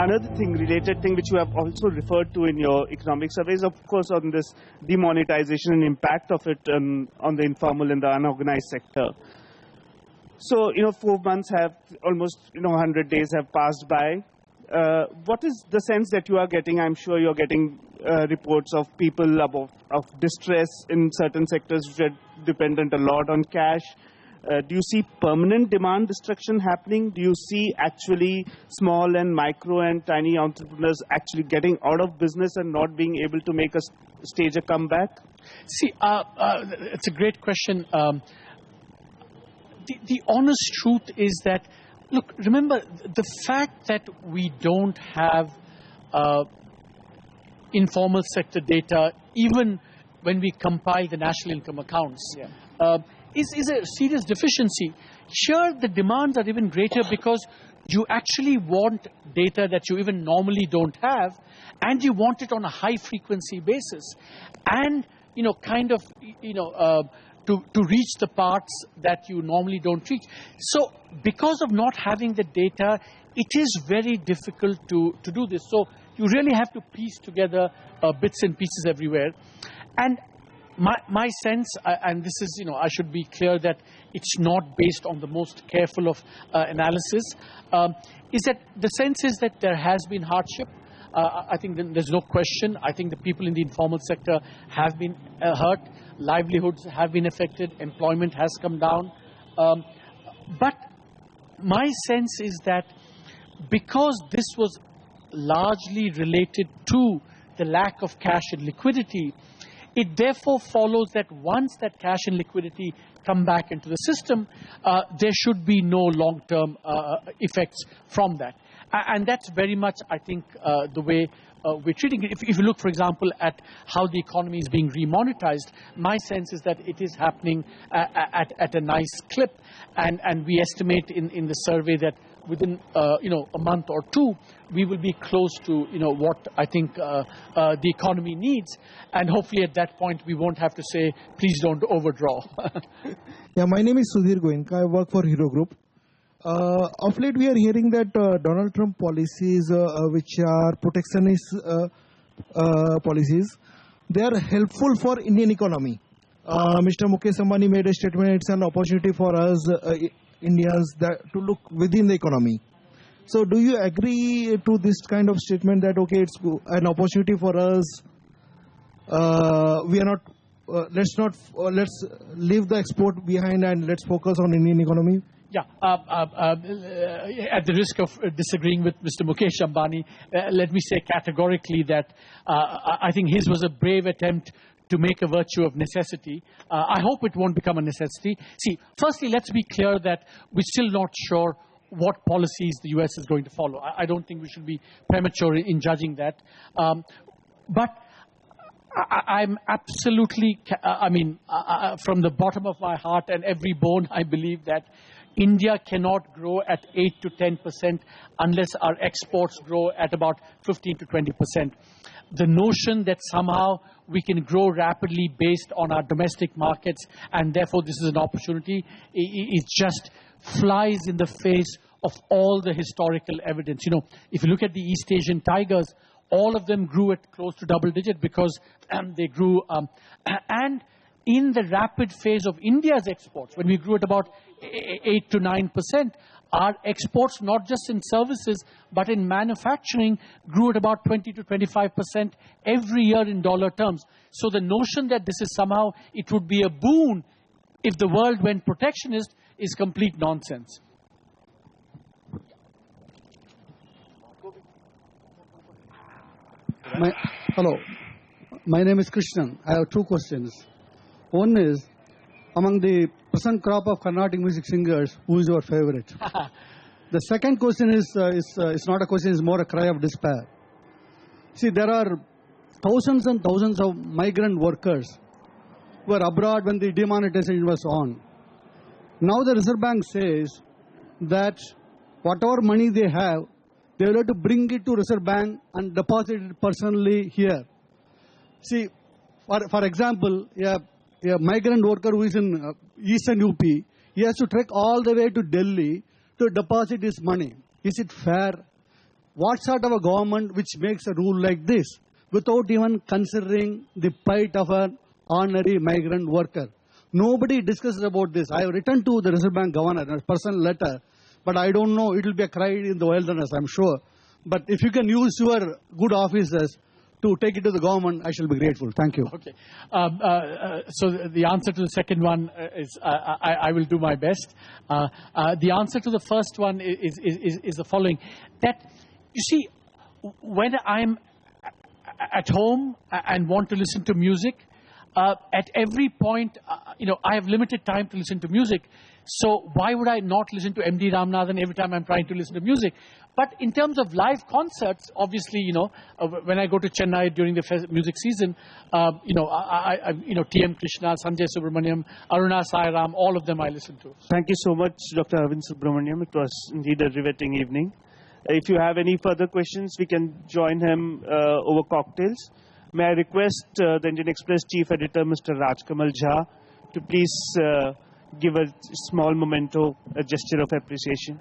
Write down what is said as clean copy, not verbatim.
another thing, related thing, which you have also referred to in your economic surveys, of course, on this demonetization and impact of it on the informal and the unorganized sector. So, 4 months have almost, 100 days have passed by. What is the sense that you are getting? I'm sure you're getting reports of people of distress in certain sectors which are dependent a lot on cash. Do you see permanent demand destruction happening? Do you see actually small and micro and tiny entrepreneurs actually getting out of business and not being able to make stage a comeback? See, it's a great question. The honest truth is that, look, remember, the fact that we don't have informal sector data, even when we compile the national income accounts, is a serious deficiency. Sure, the demands are even greater because you actually want data that you even normally don't have, and you want it on a high frequency basis, and to reach the parts that you normally don't reach. So because of not having the data, it is very difficult to do this. So you really have to piece together bits and pieces everywhere. And my sense, and this is, I should be clear that it's not based on the most careful of analysis, is that the sense is that there has been hardship. I think there's no question. I think the people in the informal sector have been hurt. Livelihoods have been affected. Employment has come down. But my sense is that because this was largely related to the lack of cash and liquidity, it therefore follows that once that cash and liquidity come back into the system, there should be no long-term effects from that. And that's very much, I think, the way we're treating it. If you look, for example, at how the economy is being remonetized, my sense is that it is happening at a nice clip. And we estimate in the survey that within a month or two, we will be close to what I think the economy needs, and hopefully at that point we won't have to say, please don't overdraw. Yeah, my name is Sudhir Goenka. I work for Hero Group. Of late, we are hearing that Donald Trump policies, which are protectionist policies, they are helpful for Indian economy. Mr. Mukesh Ambani made a statement. It's an opportunity for us Indians to look within the economy. So do you agree to this kind of statement that, okay, it's an opportunity for us, we are not, let's leave the export behind and let's focus on Indian economy? Yeah, at the risk of disagreeing with Mr. Mukesh Ambani, let me say categorically that I think his was a brave attempt to make a virtue of necessity. I hope it won't become a necessity. See, firstly, let's be clear that we're still not sure what policies the US is going to follow. I don't think we should be premature in judging that. But I'm absolutely, from the bottom of my heart and every bone, I believe that India cannot grow at 8 to 10% unless our exports grow at about 15 to 20%. The notion that somehow we can grow rapidly based on our domestic markets and therefore this is an opportunity, it just flies in the face of all the historical evidence. If you look at the East Asian tigers, all of them grew at close to double digit because they grew. And in the rapid phase of India's exports, when we grew at about 8 to 9%, our exports, not just in services, but in manufacturing, grew at about 20 to 25% every year in dollar terms. So the notion that this is somehow, it would be a boon if the world went protectionist is complete nonsense. Hello, my name is Krishnan. I have two questions. One is, among the present crop of Carnatic music singers, who is your favorite? The second question is not a question, it's more a cry of despair. See, there are thousands and thousands of migrant workers who were abroad when the demonetization was on. Now the Reserve Bank says that whatever money they have, they will have to bring it to Reserve Bank and deposit it personally here. See, for example, a migrant worker who is in Eastern UP, he has to trek all the way to Delhi to deposit his money. Is it fair? what sort of a government which makes a rule like this without even considering the plight of an ordinary migrant worker? Nobody discusses about this. I have written to the Reserve Bank governor a personal letter, but I don't know, it will be a cry in the wilderness, I'm sure. But if you can use your good officers to take it to the government, I shall be grateful. Thank you. Okay. So the answer to the second one is I will do my best. The answer to the first one is the following. That, you see, when I'm at home and want to listen to music, at every point, I have limited time to listen to music. So why would I not listen to M.D. Ramanathan every time I'm trying to listen to music? But in terms of live concerts, obviously, when I go to Chennai during the music season, T.M. Krishna, Sanjay Subramanian, Aruna Sairam, all of them I listen to. Thank you so much, Dr. Arvind Subramanian. It was indeed a riveting evening. If you have any further questions, we can join him over cocktails. May I request the Indian Express Chief Editor, Mr. Rajkamal Jha, to please give a small memento, a gesture of appreciation.